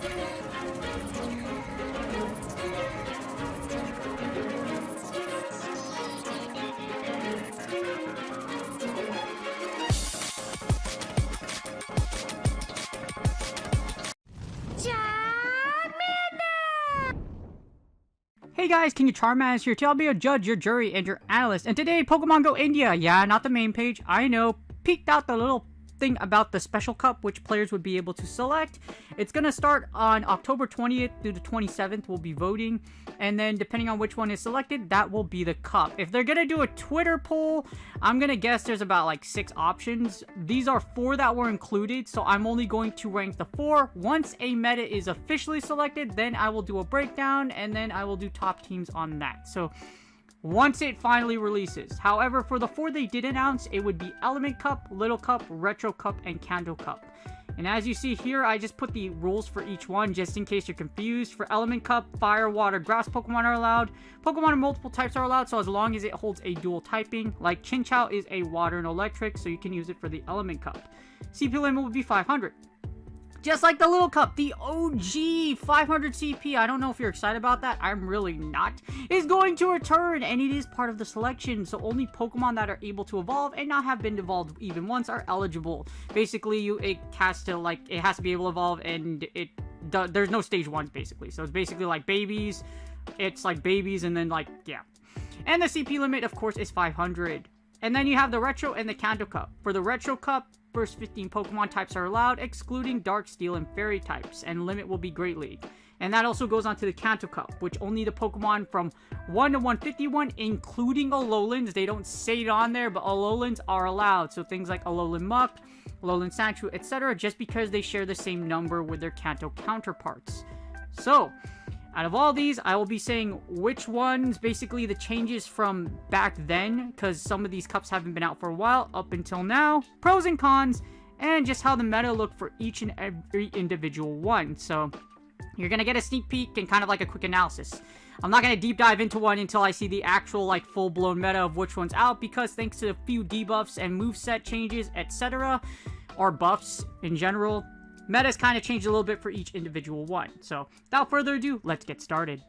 Hey guys, King of Charmander here. Today I'll be your judge, your jury, and your analyst. And today, Pokemon Go India. Yeah, not the main page. I know. Peeked out the little thing about the special cup, which players would be able to select. It's gonna start on October 20th through the 27th. We'll be voting, and then depending on which one is selected, that will be the cup. If they're gonna do a Twitter poll, I'm gonna guess there's about like 6 options. These are 4 that were included, so I'm only going to rank the 4. Once a meta is officially selected, then I will do a breakdown, and then I will do top teams on that. So once it finally releases. However, for the 4 they did announce, it would be Element Cup, Little Cup, Retro Cup, and Kanto Cup. And as you see here, I just put the rules for each one just in case you're confused. For Element Cup, Fire, Water, Grass Pokemon are allowed. Pokemon of multiple types are allowed, so as long as it holds a dual typing. Like Chinchou is a Water and Electric, so you can use it for the Element Cup. CP limit would be 500. Just like the Little Cup, the OG 500 CP, I don't know if you're excited about that, I'm really not, is going to return, and it is part of the selection, so only Pokemon that are able to evolve and not have been evolved even once are eligible. Basically, it has to be able to evolve, and there's no stage 1s, basically, so it's basically like babies, it's like babies, and then like, yeah. And the CP limit, of course, is 500. And then you have the Retro and the Kanto Cup. For the Retro Cup, first 15 Pokemon types are allowed, excluding Dark, Steel, and Fairy types, and limit will be Great League. And that also goes on to the Kanto Cup, which only the Pokemon from 1 to 151, including Alolans, they don't say it on there, but Alolans are allowed. So things like Alolan Muck, Alolan Sandshrew, etc., just because they share the same number with their Kanto counterparts. So out of all these, I will be saying which ones, basically the changes from back then, because some of these cups haven't been out for a while, up until now, pros and cons, and just how the meta looked for each and every individual one. So you're going to get a sneak peek and kind of like a quick analysis. I'm not going to deep dive into one until I see the actual like full-blown meta of which one's out, because thanks to a few debuffs and moveset changes, etc., or buffs in general, meta's kind of changed a little bit for each individual one. So, without further ado, let's get started.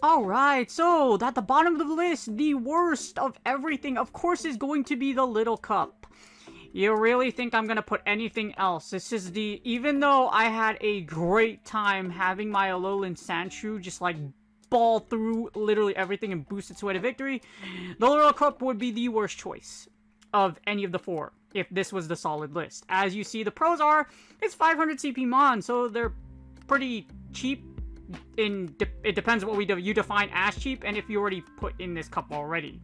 Alright, so at the bottom of the list, the worst of everything, of course, is going to be the Little Cup. You really think I'm going to put anything else? This is even though I had a great time having my Alolan Sandshrew just like ball through literally everything and boost its way to victory, the Little Cup would be the worst choice of any of the 4 if this was the solid list. As you see, the pros are, it's 500 CP Mon, so they're pretty cheap. It depends what you define as cheap, and if you already put in this cup already.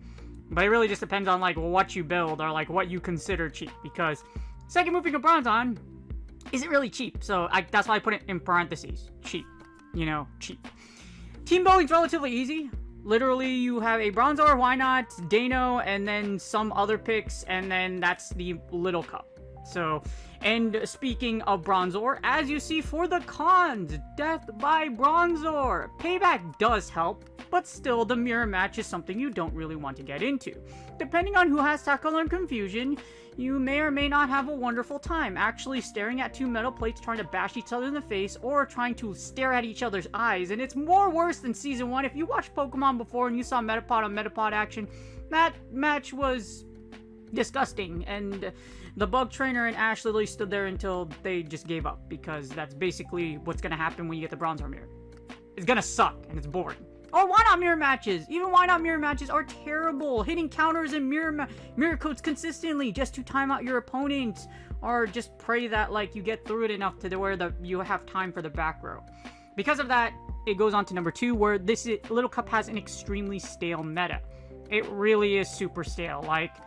But it really just depends on like what you build or like what you consider cheap, because second moving of Bronzong isn't really cheap, so that's why I put it in parentheses. Cheap. You know, cheap. Team building's relatively easy. Literally, you have a Bronzor, why not, Dano, and then some other picks, and then that's the Little Cup. So, and speaking of Bronzor, as you see for the cons, death by Bronzor. Payback does help, but still the mirror match is something you don't really want to get into. Depending on who has Tackle and Confusion, you may or may not have a wonderful time actually staring at 2 metal plates trying to bash each other in the face, or trying to stare at each other's eyes, and it's more worse than Season 1. If you watched Pokemon before and you saw Metapod on Metapod action, that match was disgusting, and the Bug Trainer and Ash literally stood there until they just gave up, because that's basically what's going to happen when you get the Bronzor mirror. It's going to suck, and it's boring. Or why not mirror matches? Even why not mirror matches are terrible. Hitting counters and mirror codes consistently just to time out your opponent, or just pray that like you get through it enough to where you have time for the back row. Because of that, it goes on to number 2, where this Little Cup has an extremely stale meta. It really is super stale. Like,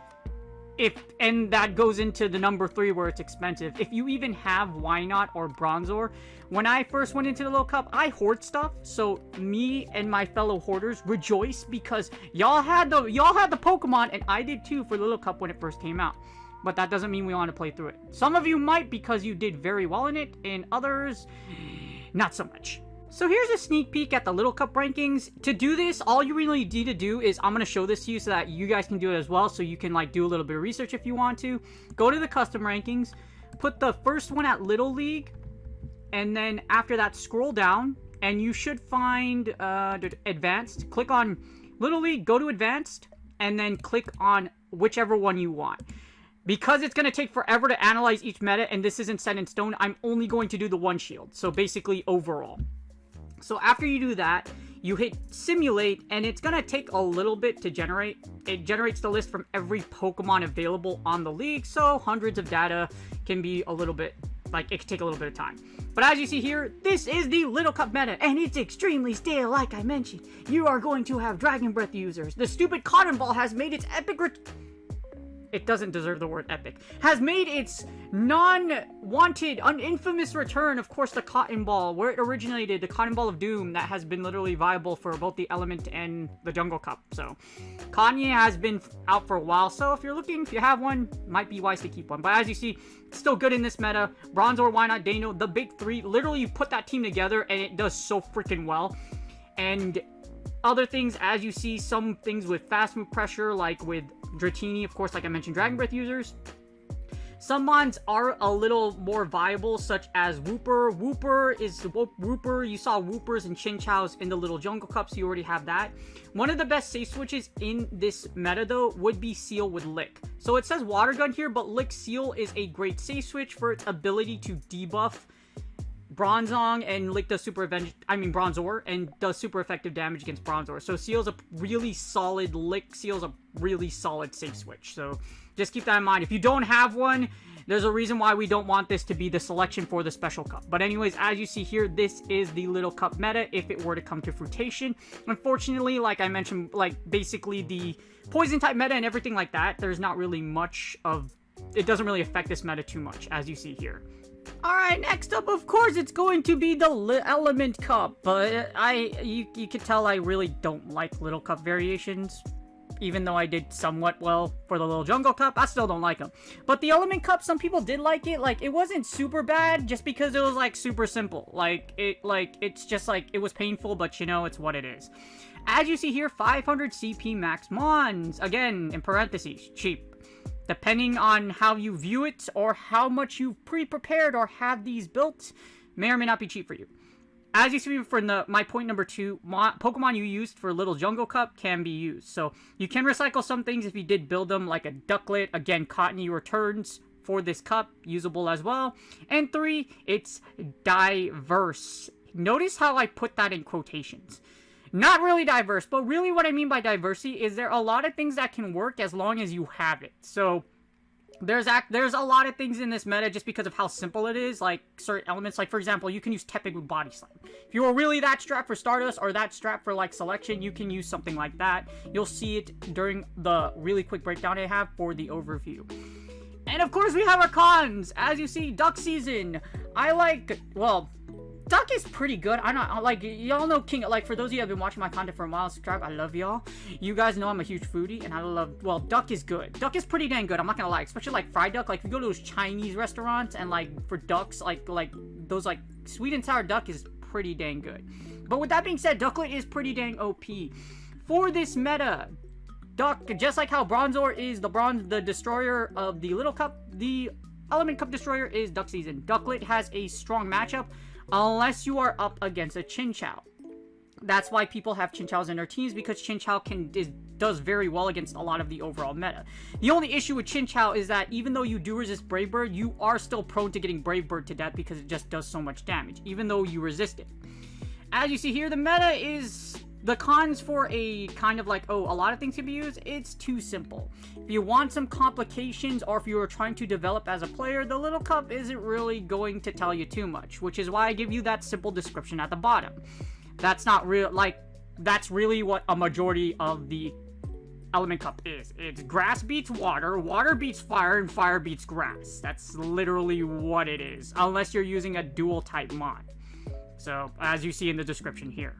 and that goes into the number 3 where it's expensive. If you even have Wynot or Bronzor, when I first went into the Little Cup, I hoard stuff, so me and my fellow hoarders rejoice because y'all had the Pokemon, and I did too for the Little Cup when it first came out. But that doesn't mean we want to play through it. Some of you might because you did very well in it, and others, not so much. So here's a sneak peek at the Little Cup rankings. To do this, all you really need to do is, I'm going to show this to you so that you guys can do it as well, so you can like do a little bit of research if you want to. Go to the custom rankings, put the first one at Little League, and then after that, scroll down, and you should find Advanced. Click on Little League, go to Advanced, and then click on whichever one you want. Because it's going to take forever to analyze each meta, and this isn't set in stone, I'm only going to do the one shield. So basically, overall. So after you do that, you hit Simulate, and it's going to take a little bit to generate. It generates the list from every Pokemon available on the league, so hundreds of data can be a little bit, like, it can take a little bit of time. But as you see here, this is the Little Cup meta, and it's extremely stale, like I mentioned. You are going to have Dragon Breath users. The stupid Cotton Ball has made its epic it doesn't deserve the word epic, has made its non-wanted, infamous return. Of course, the Cotton Ball, where it originated, the Cotton Ball of Doom, that has been literally viable for both the Element and the Jungle Cup. So, Kanye has been out for a while, so if you have one, might be wise to keep one. But as you see, it's still good in this meta. Bronzor, Why Not, Dano, the big three, literally you put that team together, and it does so freaking well. And other things, as you see, some things with fast move pressure, like with Dratini, of course, like I mentioned, Dragon Breath users. Some mons are a little more viable, such as Wooper. Wooper, you saw Woopers and Chinchows in the Little Jungle Cup, so you already have that. One of the best safe switches in this meta, though, would be Seal with Lick. So it says Water Gun here, but Lick Seal is a great safe switch for its ability to debuff Bronzong, and Lick does Bronzor, and does super effective damage against Bronzor. So Seal's a really solid Lick. Seal's a really solid safe switch. So just keep that in mind. If you don't have one, there's a reason why we don't want this to be the selection for the Special Cup. But anyways, as you see here, this is the Little Cup meta if it were to come to fruition. Unfortunately, like I mentioned, like basically the Poison type meta and everything like that, there's not really much of... It doesn't really affect this meta too much, as you see here. Alright, next up, of course, it's going to be the Element Cup, but you can tell I really don't like Little Cup variations. Even though I did somewhat well for the Little Jungle Cup, I still don't like them. But the Element Cup, some people did like it. Like, it wasn't super bad just because it was, like, super simple. It's just, like, it was painful, but, you know, it's what it is. As you see here, 500 CP max Mons. Again, in parentheses, cheap. Depending on how you view it, or how much you've pre-prepared or have these built, may or may not be cheap for you. As you see for my point number 2, Pokemon you used for Little Jungle Cup can be used. So, you can recycle some things if you did build them, like a Ducklet. Again, Cottony returns for this cup, usable as well. And 3, it's diverse. Notice how I put that in quotations. Not really diverse, but really what I mean by diversity is there are a lot of things that can work as long as you have it. So, there's a lot of things in this meta just because of how simple it is, like certain elements. Like, for example, you can use Tepig with Body Slam. If you were really that strapped for Stardust or that strapped for, like, Selection, you can use something like that. You'll see it during the really quick breakdown I have for the overview. And, of course, we have our cons. As you see, Duck Season. Duck is pretty good. Y'all know King, like, for those of you who have been watching my content for a while, subscribe, I love y'all. You guys know I'm a huge foodie, and I love, Duck is good. Duck is pretty dang good, I'm not gonna lie. Especially, like, fried duck. Like, if you go to those Chinese restaurants, and, like, for ducks, like, those, like, sweet and sour duck is pretty dang good. But with that being said, Ducklet is pretty dang OP. For this meta, Duck, just like how Bronzor is the destroyer of the Little Cup, the Element Cup destroyer is Duck Season. Ducklet has a strong matchup, unless you are up against a Chinchou. That's why people have Chinchous in their teams, because Chinchou does very well against a lot of the overall meta. The only issue with Chinchou is that even though you do resist Brave Bird, you are still prone to getting Brave Bird to death because it just does so much damage, even though you resist it. As you see here, the meta is... The cons for a kind of like, a lot of things can be used, it's too simple. If you want some complications, or if you are trying to develop as a player, the Little Cup isn't really going to tell you too much, which is why I give you that simple description at the bottom. That's not real, that's really what a majority of the Element Cup is. It's grass beats water, water beats fire, and fire beats grass. That's literally what it is, unless you're using a dual type mod. So, as you see in the description here.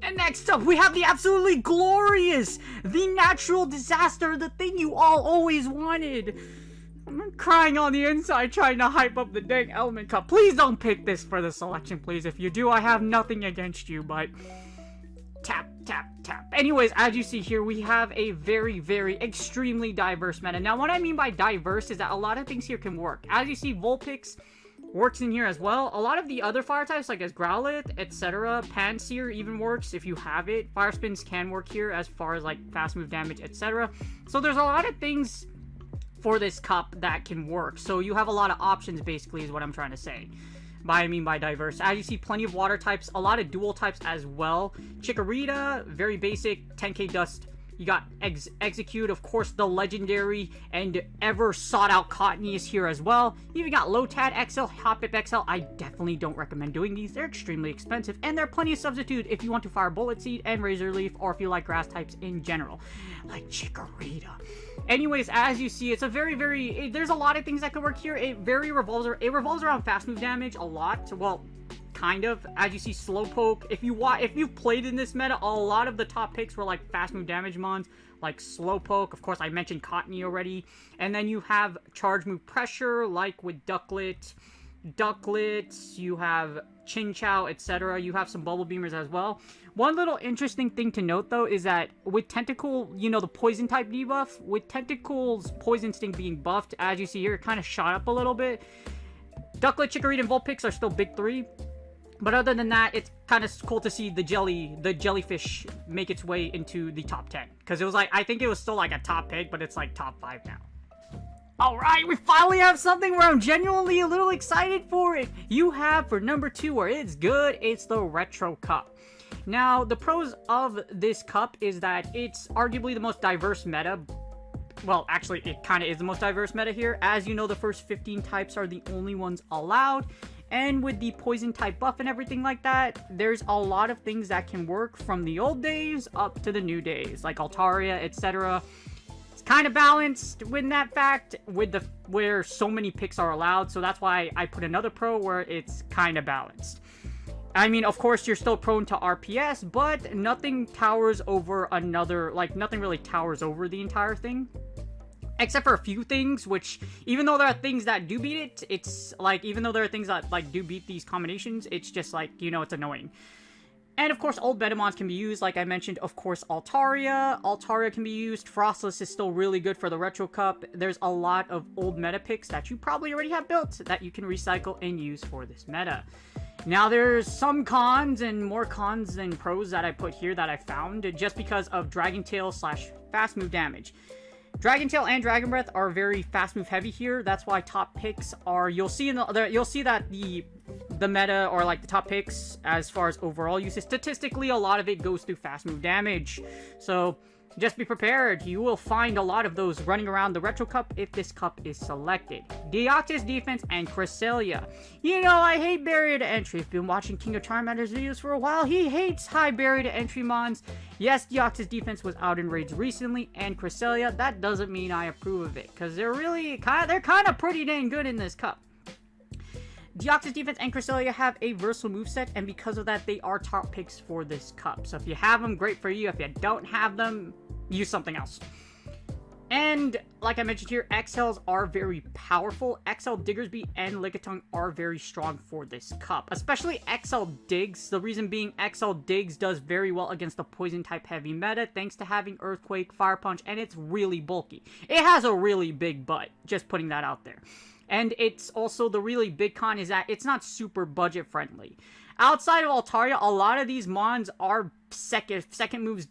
And next up, we have the absolutely glorious, the natural disaster, the thing you all always wanted. I'm crying on the inside trying to hype up the dang Element Cup. Please don't pick this for the selection, please. If you do, I have nothing against you, but... Tap, tap, tap. Anyways, as you see here, we have a very, very extremely diverse meta. Now, what I mean by diverse is that a lot of things here can work. As you see, Vulpix works in here as well. A lot of the other fire types, like as Growlithe, etc., Pansear even works if you have it. Fire Spins can work here as far as like fast move damage, etc. So there's a lot of things for this cup that can work. So you have a lot of options, basically, is what I'm trying to say. I mean by diverse. As you see, plenty of water types, a lot of dual types as well. Chikorita, very basic, 10k dust. You got Execute, of course, the legendary and ever sought-out Cottony is here as well. You even got Lotad XL, Hoppip XL. I definitely don't recommend doing these. They're extremely expensive, and there are plenty of substitute if you want to fire Bullet Seed and Razor Leaf, or if you like grass types in general, like Chikorita. Anyways, as you see, it's a very, there's a lot of things that could work here. It revolves around fast move damage a lot. Well, kind of. As you see, Slowpoke. If you've played in this meta, a lot of the top picks were like fast move damage mons, like Slowpoke. Of course, I mentioned Cottony already. And then you have charge move pressure, like with Ducklet. You have Chinchou, etc. You have some Bubble Beamers as well. One little interesting thing to note, though, is that with Tentacle, you know, the Poison type debuff, with Tentacle's Poison Sting being buffed, as you see here, it kind of shot up a little bit. Ducklet, Chikorita, and Vulpix are still big 3. But other than that, it's kind of cool to see the jellyfish make its way into the top 10. Because it was like, I think it was still like a top pick, but it's like top 5 now. Alright, we finally have something where I'm genuinely a little excited for it. You have, for number 2, where it's good, it's the Retro Cup. Now, the pros of this cup is that it's arguably the most diverse meta. Well, actually, it kind of is the most diverse meta here. As you know, the first 15 types are the only ones allowed. And with the poison type buff and everything like that, there's a lot of things that can work from the old days up to the new days, like Altaria, etc. It's kind of balanced with that fact, where so many picks are allowed. So that's why I put another pro where it's kind of balanced. I mean, of course, you're still prone to RPS, but nothing towers over another, like, nothing really towers over the entire thing. Except for a few things, which, even though there are things that do beat it, it's, like, even though there are things that, like, do beat these combinations, it's just, like, you know, it's annoying. And, of course, old Metamons can be used, like I mentioned, of course, Altaria. Altaria can be used. Frostless is still really good for the Retro Cup. There's a lot of old meta picks that you probably already have built that you can recycle and use for this meta. Now, there's some cons and more cons than pros that I put here that I found just because of Dragon Tail / fast move damage. Dragon Tail and Dragon Breath are very fast move heavy here. That's why top picks are, you'll see that the meta, or like the top picks as far as overall usage, statistically a lot of it goes through fast move damage. So just be prepared. You will find a lot of those running around the Retro Cup if this cup is selected. Deoxys Defense and Cresselia. You know, I hate barrier to entry. I've been watching King of Charmander's videos for a while. He hates high barrier to entry mons. Yes, Deoxys Defense was out in raids recently, and Cresselia, that doesn't mean I approve of it, because they're kind of pretty dang good in this cup. Deoxys Defense and Cresselia have a versatile moveset, and because of that, they are top picks for this cup. So if you have them, great for you. If you don't have them, use something else. And like I mentioned here, XLs are very powerful. XL Diggersby and Lickitung are very strong for this cup, especially XL Diggs. The reason being, XL Diggs does very well against the poison type heavy meta thanks to having Earthquake, Fire Punch, and it's really bulky. It has a really big butt, just putting that out there. And it's also, the really big con is that it's not super budget friendly. Outside of Altaria, a lot of these mons are second moves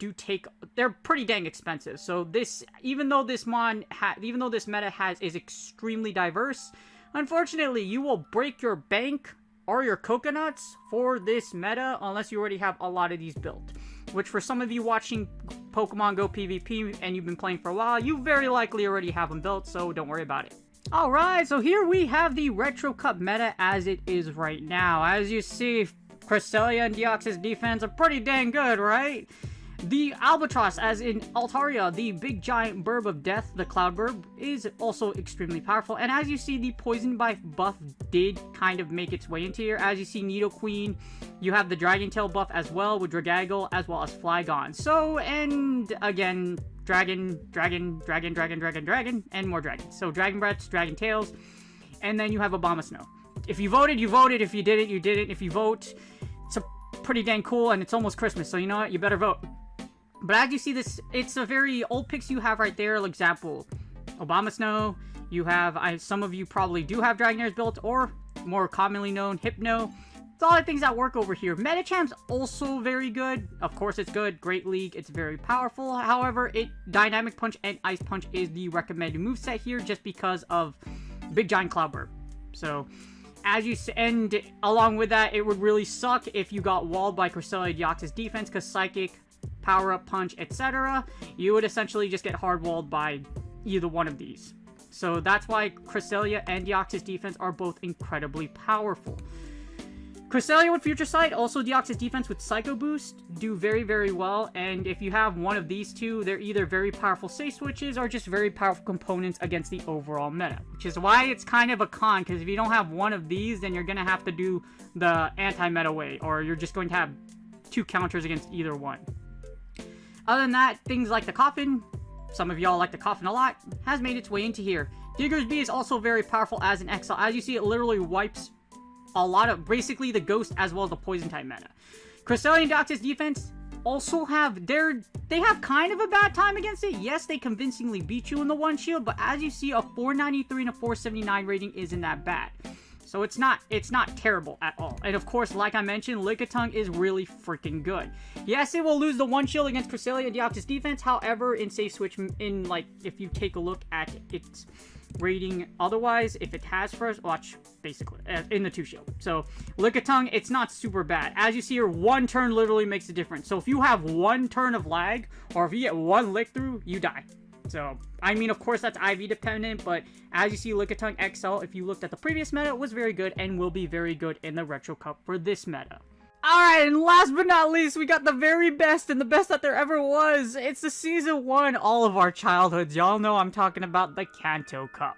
they're pretty dang expensive. So this, even though this meta is extremely diverse, unfortunately, you will break your bank or your coconuts for this meta unless you already have a lot of these built. Which for some of you watching Pokemon Go PvP and you've been playing for a while, you very likely already have them built, so don't worry about it. Alright, so here we have the Retro Cup meta as it is right now. As you see, Cresselia and Deoxys Defense are pretty dang good, right? The Albatross, as in Altaria, the big giant burb of death, the Cloud Burb, is also extremely powerful. And as you see, the Poison buff did kind of make its way into here. As you see, Nidoqueen, you have the Dragon Tail buff as well with Dragaggle, as well as Flygon. So, and again, Dragon, and more dragons. So Dragon Breaths, Dragon Tails, and then you have Abomasnow. If you voted, you voted. If you didn't, you didn't. If you vote, it's pretty dang cool, and it's almost Christmas, so you know what? You better vote. But as you see this, it's a very old picks you have right there. For example, Abomasnow, you have, some of you probably do have Dragonairs built, or more commonly known, Hypno. It's a lot of things that work over here. Medichamp's also very good. Of course, it's good. Great League. It's very powerful. However, Dynamic Punch and Ice Punch is the recommended moveset here just because of Big Giant Cloud Burp. So, and along with that, it would really suck if you got walled by Cresselia Deoxys defense because Psychic, Power Up Punch, etc. You would essentially just get hard walled by either one of these. So that's why Cresselia and Deoxys defense are both incredibly powerful. Cresselia with Future Sight, also Deoxys defense with Psycho Boost, do very, very well. And if you have one of these two, they're either very powerful safe switches or just very powerful components against the overall meta. Which is why it's kind of a con, because if you don't have one of these, then you're going to have to do the anti-meta way, or you're just going to have two counters against either one. Other than that, things like the Coffin, some of y'all like the Coffin a lot, has made its way into here. Digger's Bee is also very powerful as an XL. As you see, it literally wipes a lot of, basically the Ghost as well as the Poison type meta. Cresselia and Deoxys defense also have, they have kind of a bad time against it. Yes, they convincingly beat you in the one shield, but as you see, a 493 and a 479 rating isn't that bad. So it's not terrible at all. And of course, like I mentioned, Lickitung is really freaking good. Yes, it will lose the one shield against Cresselia and Deoxys defense. However, in safe switch, if you take a look at its rating otherwise, if it has first, watch, basically, in the two shield. So, Lickitung, it's not super bad. As you see here, one turn literally makes a difference. So if you have one turn of lag, or if you get one lick through, you die. So, I mean, of course, that's IV dependent, but as you see, Lickitung XL, if you looked at the previous meta, was very good and will be very good in the Retro Cup for this meta. Alright, and last but not least, we got the very best and the best that there ever was. It's the Season 1, all of our childhoods. Y'all know I'm talking about the Kanto Cup.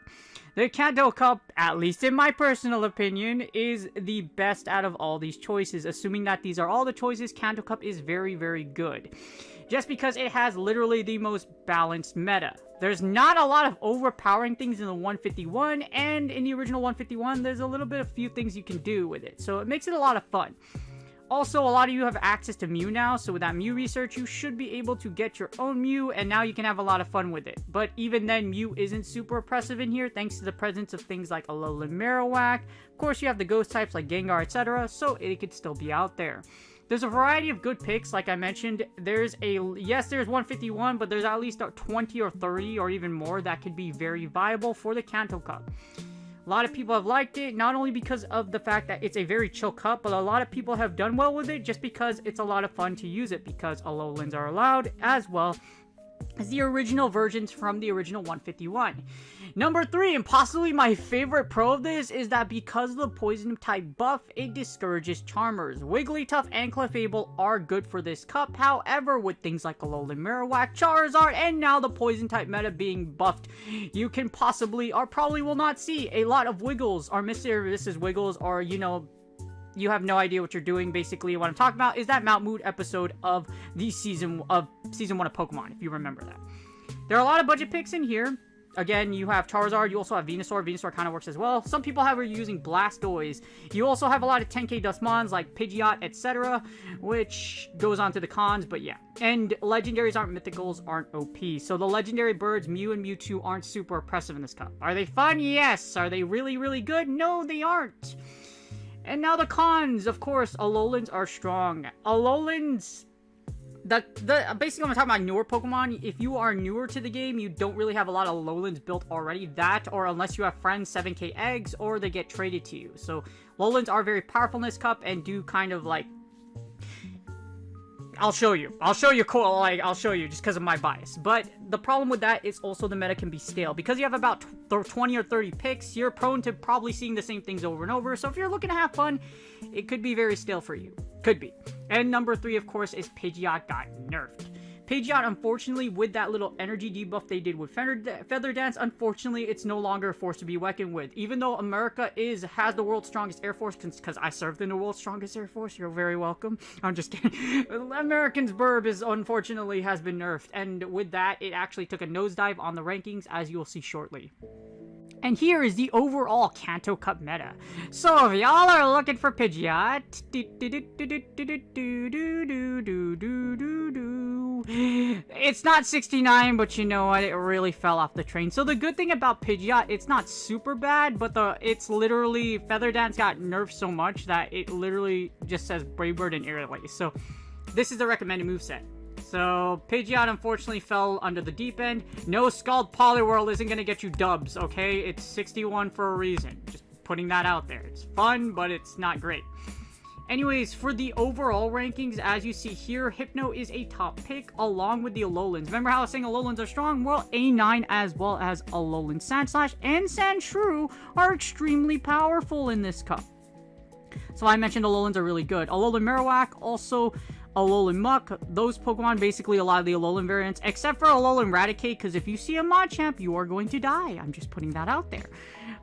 The Kanto Cup, at least in my personal opinion, is the best out of all these choices. Assuming that these are all the choices, Kanto Cup is very, very good. Just because it has literally the most balanced meta. There's not a lot of overpowering things in the 151, and in the original 151, there's a little bit of few things you can do with it. So it makes it a lot of fun. Also, a lot of you have access to Mew now, so with that Mew research, you should be able to get your own Mew, and now you can have a lot of fun with it. But even then, Mew isn't super oppressive in here, thanks to the presence of things like Alolan Marowak. Of course, you have the ghost types like Gengar, etc., so it could still be out there. There's a variety of good picks, like I mentioned. There's 151, but there's at least 20 or 30 or even more that could be very viable for the Kanto Cup. A lot of people have liked it, not only because of the fact that it's a very chill cup, but a lot of people have done well with it just because it's a lot of fun to use it, because Alolans are allowed, as well as the original versions from the original 151. Number 3, and possibly my favorite pro of this, is that because of the poison type buff, it discourages Charmers. Wigglytuff and Clefable are good for this cup. However, with things like Alolan Marowak, Charizard, and now the poison type meta being buffed, you can possibly, or probably will not see a lot of Wiggles, or Mr. Mrs. Wiggles, or, you know, you have no idea what you're doing. Basically, what I'm talking about is that Mount Mood episode of the season 1 of Pokemon, if you remember that. There are a lot of budget picks in here. Again, you have Charizard, you also have Venusaur. Venusaur kind of works as well. Some people have her using Blastoise. You also have a lot of 10k Dustmons like Pidgeot, etc., which goes on to the cons, but yeah. And legendaries aren't mythicals, aren't OP. So the legendary birds, Mew and Mewtwo, aren't super oppressive in this cup. Are they fun? Yes. Are they really, really good? No, they aren't. And now the cons. Of course, Alolans are strong. Alolans, basically when I'm talking about newer Pokemon, if you are newer to the game, you don't really have a lot of Alolans built already. That, or unless you have friends, 7k eggs, or they get traded to you. So Alolans are very powerful in this cup and do kind of like, I'll show you just because of my bias. But the problem with that is also the meta can be stale. Because you have about 20 or 30 picks, you're prone to probably seeing the same things over and over. So if you're looking to have fun, it could be very stale for you. Could be. And number 3, of course, is Pidgeot got nerfed. Pidgeot, unfortunately, with that little energy debuff they did with Feather Dance, unfortunately, it's no longer a force to be reckoned with. Even though America has the world's strongest Air Force, because I served in the world's strongest Air Force, you're very welcome. I'm just kidding. Americans' burb unfortunately has been nerfed, and with that, it actually took a nosedive on the rankings, as you'll see shortly. And here is the overall Kanto Cup meta. So if y'all are looking for Pidgeot, Sandshrew. It's not 69, but you know what? It really fell off the train. So the good thing about Pidgeot, it's not super bad, but it's literally, Feather Dance got nerfed so much that it literally just says Brave Bird and Air Lace. So this is the recommended moveset. So Pidgeot unfortunately fell under the deep end. No Scald Poliwhirl isn't going to get you dubs, okay? It's 61 for a reason. Just putting that out there. It's fun, but it's not great. Anyways, for the overall rankings, as you see here, Hypno is a top pick along with the Alolans. Remember how I was saying Alolans are strong? Well, A9 as well as Alolan Sandslash and Sandshrew are extremely powerful in this cup. So I mentioned Alolans are really good. Alolan Marowak, also Alolan Muck. Those Pokemon, basically a lot of the Alolan variants, except for Alolan Raticate, because if you see a Machamp, you are going to die. I'm just putting that out there.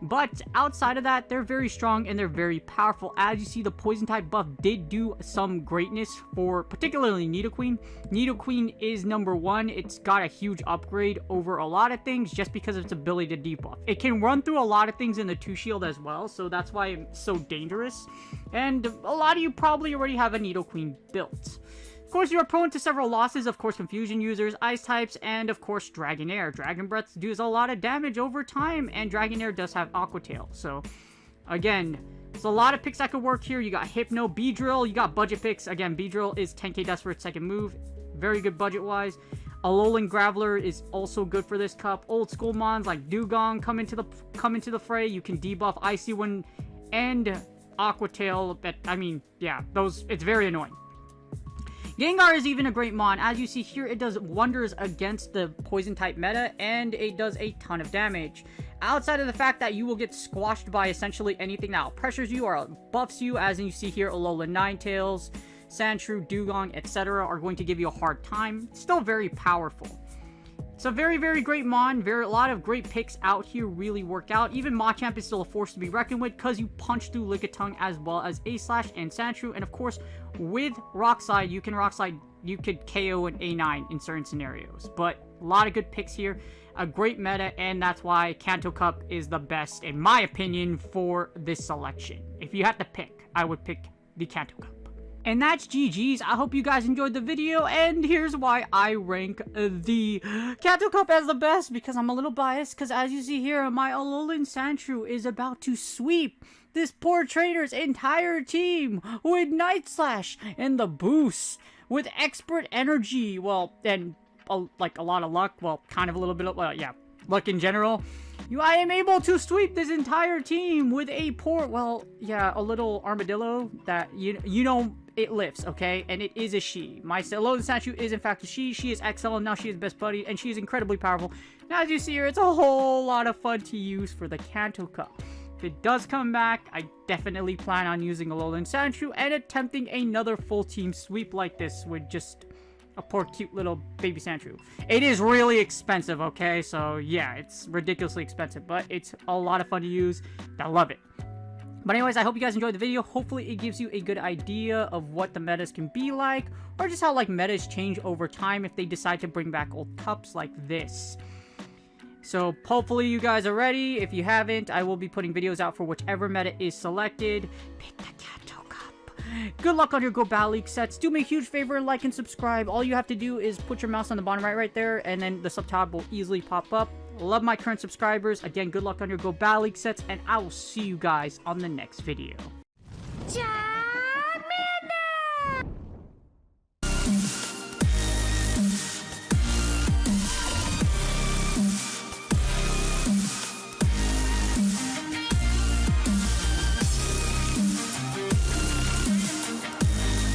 But outside of that, they're very strong and they're very powerful. As you see, the Poison type buff did do some greatness for particularly Nidoqueen. Nidoqueen is number one. It's got a huge upgrade over a lot of things just because of its ability to debuff. It can run through a lot of things in the 2-Shield as well, so that's why it's so dangerous. And a lot of you probably already have a Nidoqueen built. Of course, you are prone to several losses, of course, Confusion users, Ice types, and of course, Dragonair. Dragon Breath does a lot of damage over time, and Dragonair does have Aqua Tail. So, again, there's a lot of picks that could work here. You got Hypno, Beedrill, you got budget picks. Again, Beedrill is 10k dust for its second move. Very good budget-wise. Alolan Graveler is also good for this cup. Old school mons like Dugong come into the fray. You can debuff Icy Wind and Aqua Tail. I mean, yeah, it's very annoying. Gengar is even a great mon. As you see here, it does wonders against the poison type meta, and it does a ton of damage. Outside of the fact that you will get squashed by essentially anything that pressures you or buffs you, as you see here, Alolan Ninetales, Sandshrew, Dugong, etc. are going to give you a hard time. It's still very powerful. It's a very, very great mon. A lot of great picks out here really work out. Even Machamp is still a force to be reckoned with because you punch through Lickitung as well as A-Slash and Sandshrew. And of course, with Rock Slide, you could KO an A9 in certain scenarios. But a lot of good picks here. A great meta, and that's why Kanto Cup is the best, in my opinion, for this selection. If you had to pick, I would pick the Kanto Cup. And that's GG's. I hope you guys enjoyed the video, and here's why I rank the Kanto Cup as the best, because I'm a little biased, because as you see here, my Alolan Sandshrew is about to sweep this poor trainer's entire team with Night Slash and the boost, with Expert Energy, well, and like a lot of luck, well, kind of a little bit of, yeah, luck in general. I am able to sweep this entire team with a a little armadillo that, you know, it lifts, okay? And it is a she. My Alolan Sandshrew is, in fact, a she. She is XL, and now she is best buddy, and she is incredibly powerful. Now, as you see here, it's a whole lot of fun to use for the Kanto Cup. If it does come back, I definitely plan on using Alolan Sandshrew and attempting another full team sweep like this with just a poor cute little baby Sandshrew. It is really expensive, okay? So yeah, it's ridiculously expensive, but it's a lot of fun to use. I love it. But anyways, I hope you guys enjoyed the video. Hopefully it gives you a good idea of what the metas can be like, or just how like metas change over time if they decide to bring back old cups like this. So hopefully you guys are ready. If you haven't, I will be putting videos out for whichever meta is selected. Pick the Kanto Cup. Good luck on your Go Battle League sets. Do me a huge favor and like and subscribe. All you have to do is put your mouse on the bottom right there, and then the subtab will easily pop up. Love my current subscribers. Again, good luck on your Go Battle League sets, and I will see you guys on the next video. Ciao!